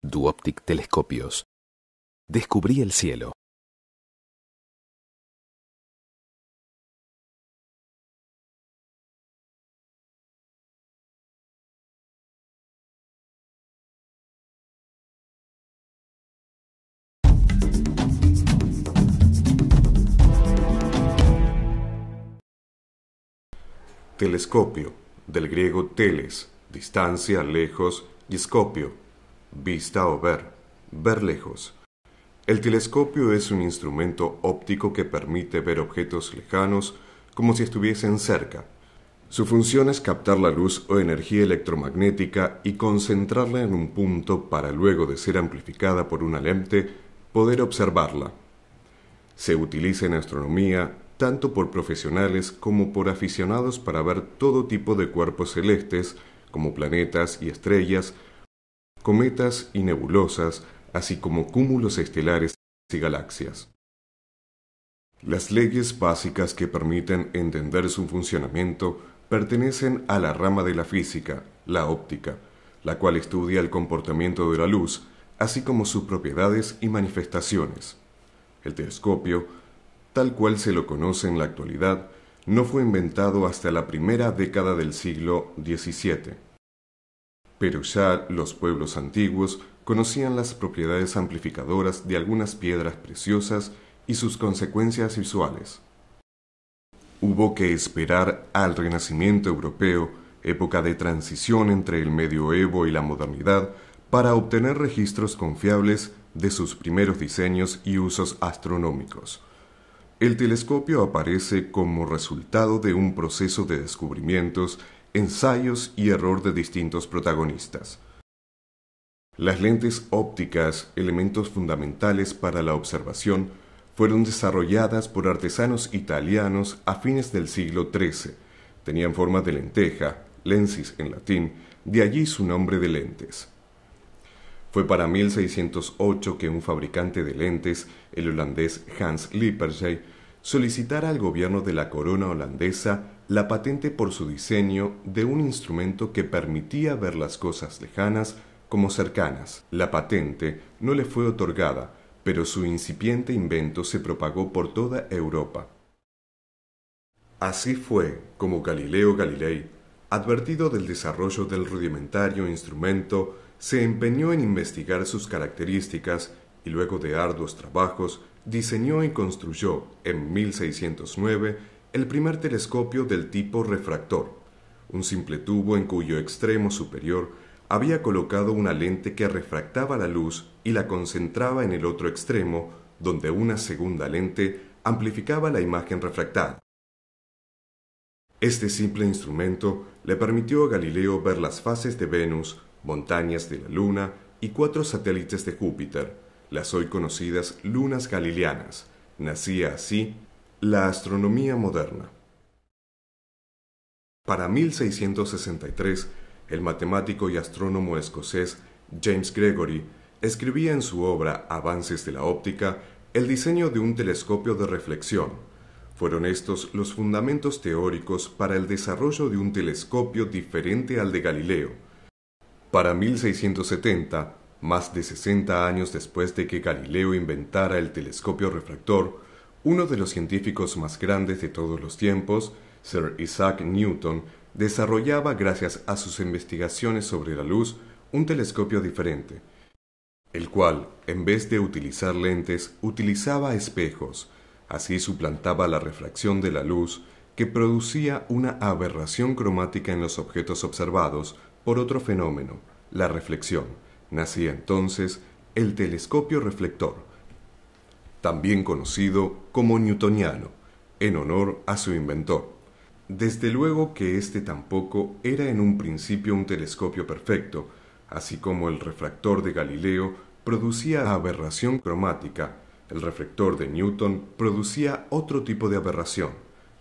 Duoptic Telescopios. Descubrí el cielo. Telescopio, del griego teles, distancia, lejos, y scopio, vista o ver lejos. El telescopio es un instrumento óptico que permite ver objetos lejanos como si estuviesen cerca. Su función es captar la luz o energía electromagnética y concentrarla en un punto para luego de ser amplificada por una lente, poder observarla. Se utiliza en astronomía tanto por profesionales como por aficionados para ver todo tipo de cuerpos celestes, como planetas y estrellas, cometas y nebulosas, así como cúmulos estelares y galaxias. Las leyes básicas que permiten entender su funcionamiento pertenecen a la rama de la física, la óptica, la cual estudia el comportamiento de la luz, así como sus propiedades y manifestaciones. El telescopio, tal cual se lo conoce en la actualidad, no fue inventado hasta la primera década del siglo XVII. Pero ya los pueblos antiguos conocían las propiedades amplificadoras de algunas piedras preciosas y sus consecuencias visuales. Hubo que esperar al Renacimiento europeo, época de transición entre el medioevo y la modernidad, para obtener registros confiables de sus primeros diseños y usos astronómicos. El telescopio aparece como resultado de un proceso de descubrimientos, ensayos y error de distintos protagonistas. Las lentes ópticas, elementos fundamentales para la observación, fueron desarrolladas por artesanos italianos a fines del siglo XIII. Tenían forma de lenteja, lensis en latín, de allí su nombre de lentes. Fue para 1608 que un fabricante de lentes, el holandés Hans Lippershey, solicitara al gobierno de la corona holandesa la patente por su diseño de un instrumento que permitía ver las cosas lejanas como cercanas. La patente no le fue otorgada, pero su incipiente invento se propagó por toda Europa. Así fue como Galileo Galilei, advertido del desarrollo del rudimentario instrumento, se empeñó en investigar sus características y luego de arduos trabajos diseñó y construyó en 1609 el primer telescopio del tipo refractor, un simple tubo en cuyo extremo superior había colocado una lente que refractaba la luz y la concentraba en el otro extremo, donde una segunda lente amplificaba la imagen refractada. Este simple instrumento le permitió a Galileo ver las fases de Venus, montañas de la Luna y 4 satélites de Júpiter, las hoy conocidas lunas galileanas. Nacía así la astronomía moderna. Para 1663, el matemático y astrónomo escocés James Gregory escribía en su obra Avances de la óptica el diseño de un telescopio de reflexión. Fueron estos los fundamentos teóricos para el desarrollo de un telescopio diferente al de Galileo. Para 1670, más de 60 años después de que Galileo inventara el telescopio refractor, uno de los científicos más grandes de todos los tiempos, Sir Isaac Newton, desarrollaba, gracias a sus investigaciones sobre la luz, un telescopio diferente, el cual, en vez de utilizar lentes, utilizaba espejos. Así suplantaba la refracción de la luz, que producía una aberración cromática en los objetos observados, por otro fenómeno, la reflexión. Nacía entonces el telescopio reflector, también conocido como newtoniano, en honor a su inventor. Desde luego que este tampoco era en un principio un telescopio perfecto, así como el refractor de Galileo producía aberración cromática, el reflector de Newton producía otro tipo de aberración,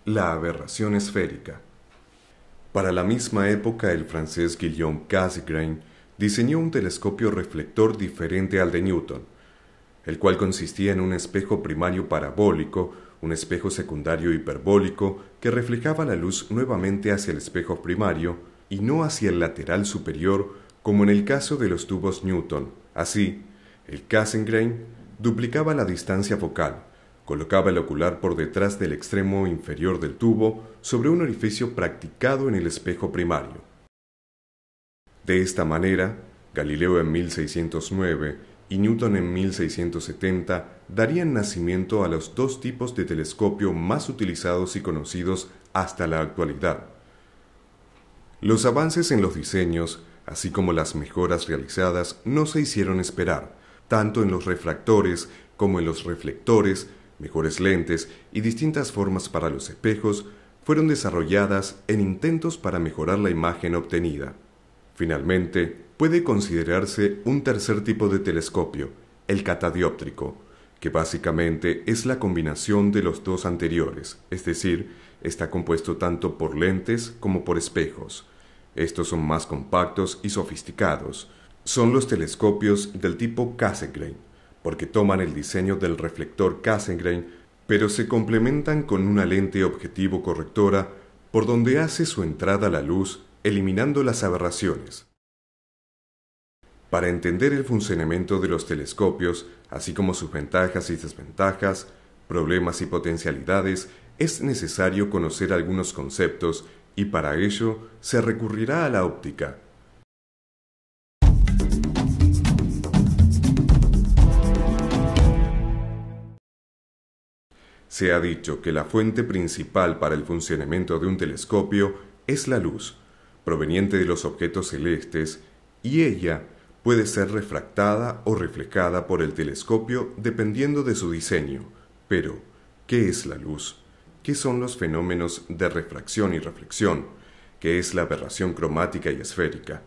la aberración esférica. Para la misma época, el francés Guillaume Cassegrain diseñó un telescopio reflector diferente al de Newton, el cual consistía en un espejo primario parabólico, un espejo secundario hiperbólico que reflejaba la luz nuevamente hacia el espejo primario y no hacia el lateral superior, como en el caso de los tubos Newton, Así, el Cassegrain duplicaba la distancia focal, colocaba el ocular por detrás del extremo inferior del tubo sobre un orificio practicado en el espejo primario. De esta manera, Galileo en 1609 y Newton en 1670 darían nacimiento a los dos tipos de telescopio más utilizados y conocidos hasta la actualidad. Los avances en los diseños, así como las mejoras realizadas, no se hicieron esperar, tanto en los refractores como en los reflectores, mejores lentes y distintas formas para los espejos fueron desarrolladas en intentos para mejorar la imagen obtenida. Finalmente, puede considerarse un tercer tipo de telescopio, el catadióptrico, que básicamente es la combinación de los dos anteriores, es decir, está compuesto tanto por lentes como por espejos. Estos son más compactos y sofisticados. Son los telescopios del tipo Cassegrain, porque toman el diseño del reflector Cassegrain, pero se complementan con una lente objetivo correctora por donde hace su entrada la luz, eliminando las aberraciones. Para entender el funcionamiento de los telescopios, así como sus ventajas y desventajas, problemas y potencialidades, es necesario conocer algunos conceptos y para ello se recurrirá a la óptica. Se ha dicho que la fuente principal para el funcionamiento de un telescopio es la luz, proveniente de los objetos celestes, y ella puede ser refractada o reflejada por el telescopio dependiendo de su diseño. Pero, ¿qué es la luz? ¿Qué son los fenómenos de refracción y reflexión? ¿Qué es la aberración cromática y esférica?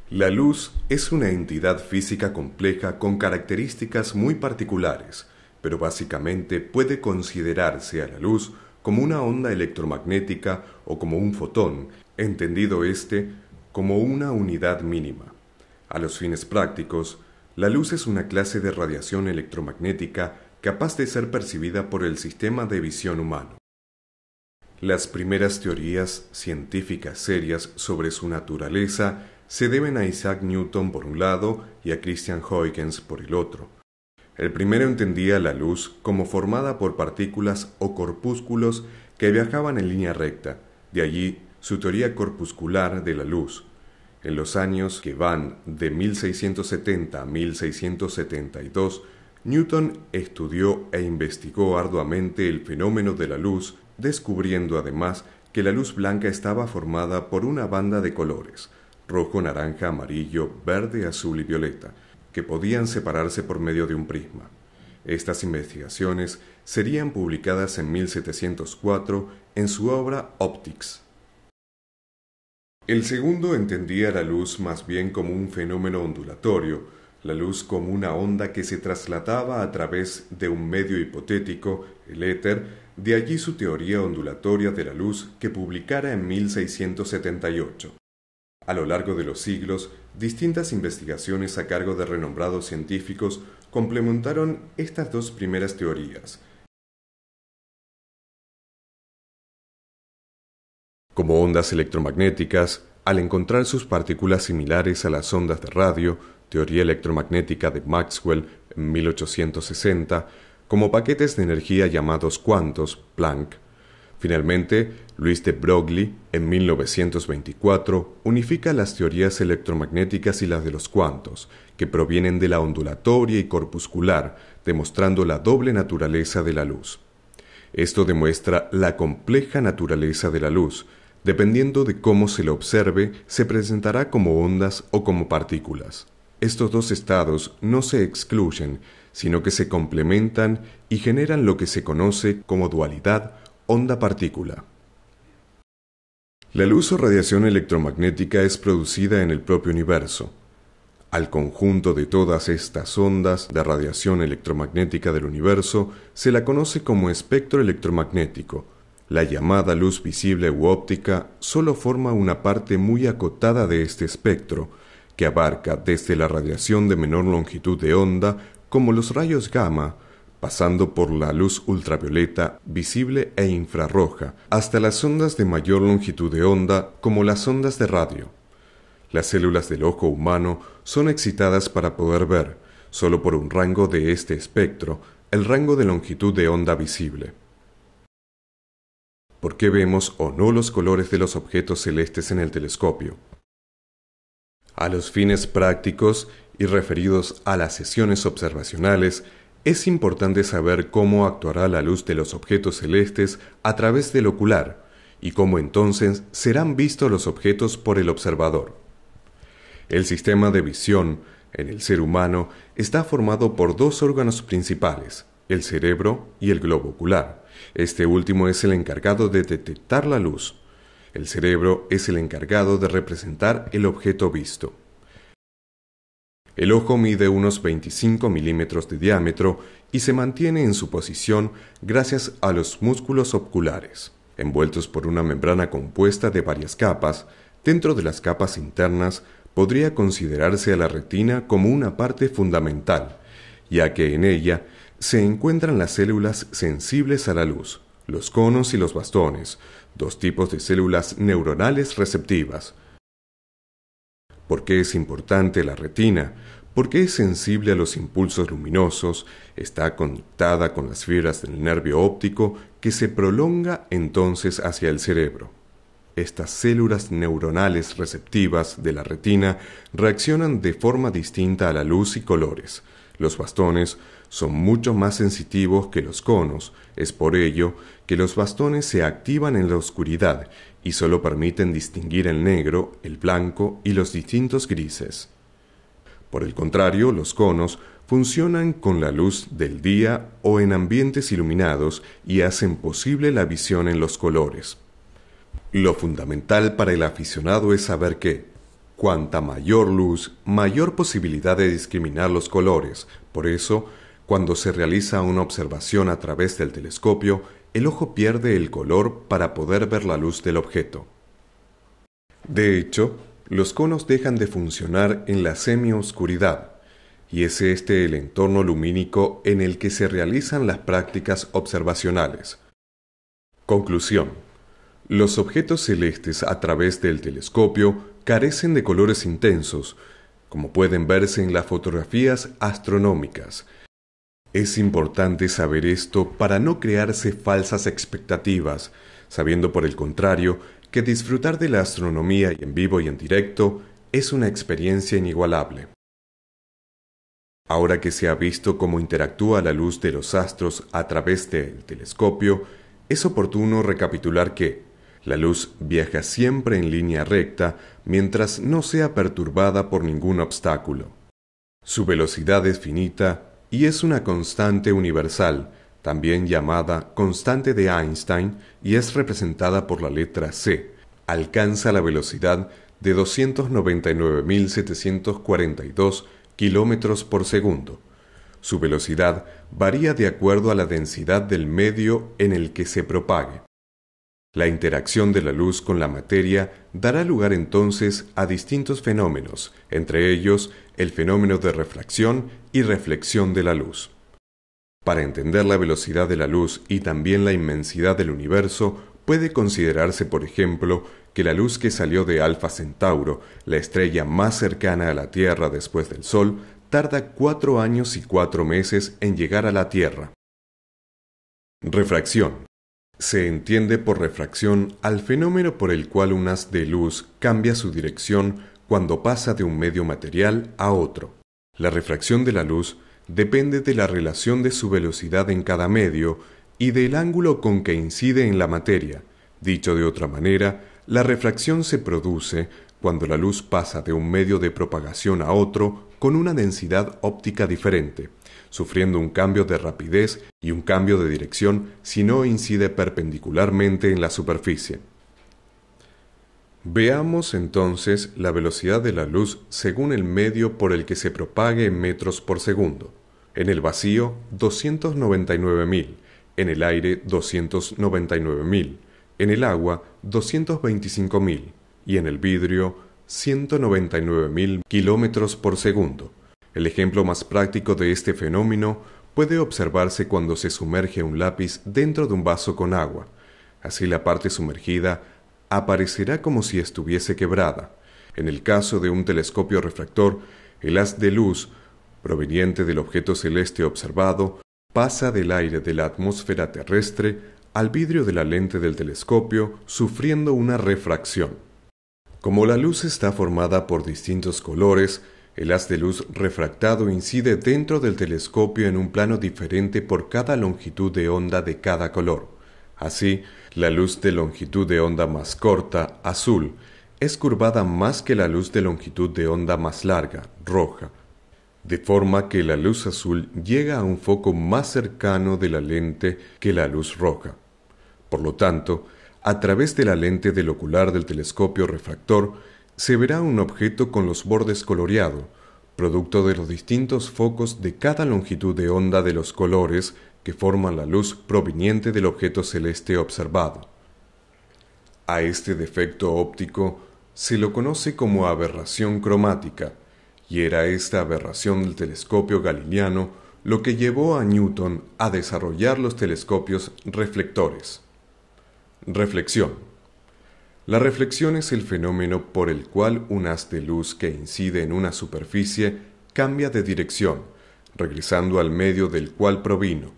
La luz es una entidad física compleja con características muy particulares, pero básicamente puede considerarse a la luz como una onda electromagnética o como un fotón, entendido como una unidad mínima. A los fines prácticos, la luz es una clase de radiación electromagnética capaz de ser percibida por el sistema de visión humano. Las primeras teorías científicas serias sobre su naturaleza se deben a Isaac Newton por un lado y a Christian Huygens por el otro. El primero entendía la luz como formada por partículas o corpúsculos que viajaban en línea recta, de allí su teoría corpuscular de la luz. En los años que van de 1670 a 1672, Newton estudió e investigó arduamente el fenómeno de la luz, descubriendo además que la luz blanca estaba formada por una banda de colores, rojo, naranja, amarillo, verde, azul y violeta, que podían separarse por medio de un prisma. Estas investigaciones serían publicadas en 1704 en su obra Optics. El segundo entendía la luz más bien como un fenómeno ondulatorio, la luz como una onda que se trasladaba a través de un medio hipotético, el éter, de allí su teoría ondulatoria de la luz que publicara en 1678. A lo largo de los siglos, distintas investigaciones a cargo de renombrados científicos complementaron estas dos primeras teorías. Como ondas electromagnéticas, al encontrar sus partículas similares a las ondas de radio, teoría electromagnética de Maxwell en 1860, como paquetes de energía llamados cuantos, Planck. Finalmente, Louis de Broglie, en 1924, unifica las teorías electromagnéticas y las de los cuantos, que provienen de la ondulatoria y corpuscular, demostrando la doble naturaleza de la luz. Esto demuestra la compleja naturaleza de la luz. Dependiendo de cómo se lo observe, se presentará como ondas o como partículas. Estos dos estados no se excluyen, sino que se complementan y generan lo que se conoce como dualidad onda-partícula. La luz o radiación electromagnética es producida en el propio universo. Al conjunto de todas estas ondas de radiación electromagnética del universo se la conoce como espectro electromagnético. La llamada luz visible u óptica solo forma una parte muy acotada de este espectro, que abarca desde la radiación de menor longitud de onda, como los rayos gamma, pasando por la luz ultravioleta, visible e infrarroja, hasta las ondas de mayor longitud de onda, como las ondas de radio. Las células del ojo humano son excitadas para poder ver, solo por un rango de este espectro, el rango de longitud de onda visible. ¿Por qué vemos o no los colores de los objetos celestes en el telescopio? A los fines prácticos y referidos a las sesiones observacionales, es importante saber cómo actuará la luz de los objetos celestes a través del ocular y cómo entonces serán vistos los objetos por el observador. El sistema de visión en el ser humano está formado por dos órganos principales, el cerebro y el globo ocular. Este último es el encargado de detectar la luz. El cerebro es el encargado de representar el objeto visto. El ojo mide unos 25 milímetros de diámetro y se mantiene en su posición gracias a los músculos oculares, envueltos por una membrana compuesta de varias capas. Dentro de las capas internas podría considerarse a la retina como una parte fundamental, ya que en ella se encuentran las células sensibles a la luz, los conos y los bastones, dos tipos de células neuronales receptivas. ¿Por qué es importante la retina? Porque es sensible a los impulsos luminosos, está conectada con las fibras del nervio óptico que se prolonga entonces hacia el cerebro. Estas células neuronales receptivas de la retina reaccionan de forma distinta a la luz y colores. Los bastones son mucho más sensitivos que los conos, es por ello que los bastones se activan en la oscuridad y solo permiten distinguir el negro, el blanco y los distintos grises. Por el contrario, los conos funcionan con la luz del día o en ambientes iluminados y hacen posible la visión en los colores. Lo fundamental para el aficionado es saber que, cuanta mayor luz, mayor posibilidad de discriminar los colores. Por eso, cuando se realiza una observación a través del telescopio, el ojo pierde el color para poder ver la luz del objeto. De hecho, los conos dejan de funcionar en la semioscuridad, y es este el entorno lumínico en el que se realizan las prácticas observacionales. Conclusión. Los objetos celestes a través del telescopio carecen de colores intensos, como pueden verse en las fotografías astronómicas. Es importante saber esto para no crearse falsas expectativas, sabiendo por el contrario que disfrutar de la astronomía en vivo y en directo es una experiencia inigualable. Ahora que se ha visto cómo interactúa la luz de los astros a través del telescopio, es oportuno recapitular que la luz viaja siempre en línea recta mientras no sea perturbada por ningún obstáculo. Su velocidad es finita y es una constante universal, también llamada constante de Einstein, y es representada por la letra c. Alcanza la velocidad de 299.742 kilómetros por segundo. Su velocidad varía de acuerdo a la densidad del medio en el que se propague. La interacción de la luz con la materia dará lugar entonces a distintos fenómenos, entre ellos el fenómeno de refracción y reflexión de la luz. Para entender la velocidad de la luz y también la inmensidad del universo, puede considerarse, por ejemplo, que la luz que salió de Alfa Centauro, la estrella más cercana a la Tierra después del Sol, tarda 4 años y 4 meses en llegar a la Tierra. Refracción. Se entiende por refracción al fenómeno por el cual un haz de luz cambia su dirección cuando pasa de un medio material a otro. La refracción de la luz depende de la relación de su velocidad en cada medio y del ángulo con que incide en la materia. Dicho de otra manera, la refracción se produce cuando la luz pasa de un medio de propagación a otro con una densidad óptica diferente, sufriendo un cambio de rapidez y un cambio de dirección si no incide perpendicularmente en la superficie. Veamos entonces la velocidad de la luz según el medio por el que se propague en metros por segundo. En el vacío, 299.000, en el aire, 299.000, en el agua, 225.000 y en el vidrio, 199.000 kilómetros por segundo. El ejemplo más práctico de este fenómeno puede observarse cuando se sumerge un lápiz dentro de un vaso con agua. Así la parte sumergida aparecerá como si estuviese quebrada. En el caso de un telescopio refractor, El haz de luz, proveniente del objeto celeste observado, pasa del aire de la atmósfera terrestre al vidrio de la lente del telescopio, sufriendo una refracción. Como la luz está formada por distintos colores, el haz de luz refractado incide dentro del telescopio en un plano diferente por cada longitud de onda de cada color. Así, la luz de longitud de onda más corta, azul, es curvada más que la luz de longitud de onda más larga, roja, de forma que la luz azul llega a un foco más cercano de la lente que la luz roja. Por lo tanto, a través de la lente del ocular del telescopio refractor, se verá un objeto con los bordes coloreados, producto de los distintos focos de cada longitud de onda de los colores que forman la luz proveniente del objeto celeste observado. A este defecto óptico se lo conoce como aberración cromática, y era esta aberración del telescopio galileano lo que llevó a Newton a desarrollar los telescopios reflectores. Reflexión. La reflexión es el fenómeno por el cual un haz de luz que incide en una superficie cambia de dirección, regresando al medio del cual provino.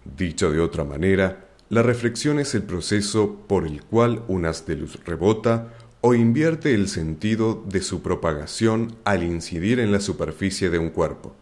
Dicho de otra manera, la reflexión es el proceso por el cual un haz de luz rebota o invierte el sentido de su propagación al incidir en la superficie de un cuerpo.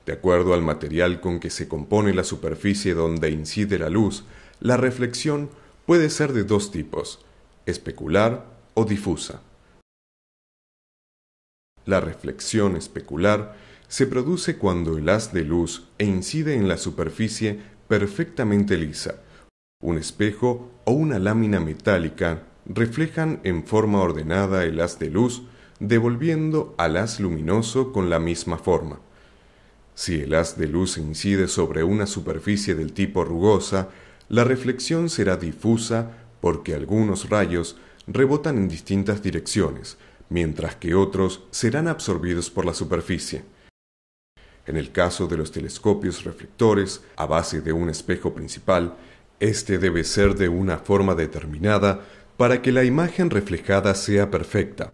De acuerdo al material con que se compone la superficie donde incide la luz, la reflexión puede ser de dos tipos: especular o difusa. La reflexión especular se produce cuando el haz de luz incide en la superficie perfectamente lisa. Un espejo o una lámina metálica reflejan en forma ordenada el haz de luz, devolviendo al haz luminoso con la misma forma. Si el haz de luz incide sobre una superficie del tipo rugosa, la reflexión será difusa porque algunos rayos rebotan en distintas direcciones, mientras que otros serán absorbidos por la superficie. En el caso de los telescopios reflectores, a base de un espejo principal, este debe ser de una forma determinada para que la imagen reflejada sea perfecta.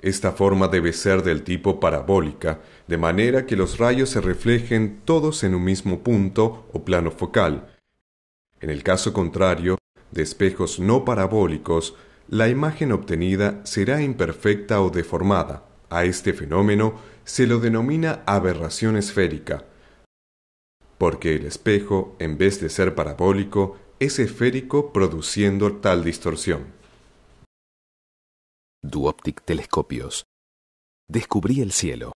Esta forma debe ser del tipo parabólica, de manera que los rayos se reflejen todos en un mismo punto o plano focal. En el caso contrario, de espejos no parabólicos, la imagen obtenida será imperfecta o deformada. A este fenómeno se lo denomina aberración esférica, porque el espejo, en vez de ser parabólico, es esférico, produciendo tal distorsión. Duoptic Telescopios. Descubrí el cielo.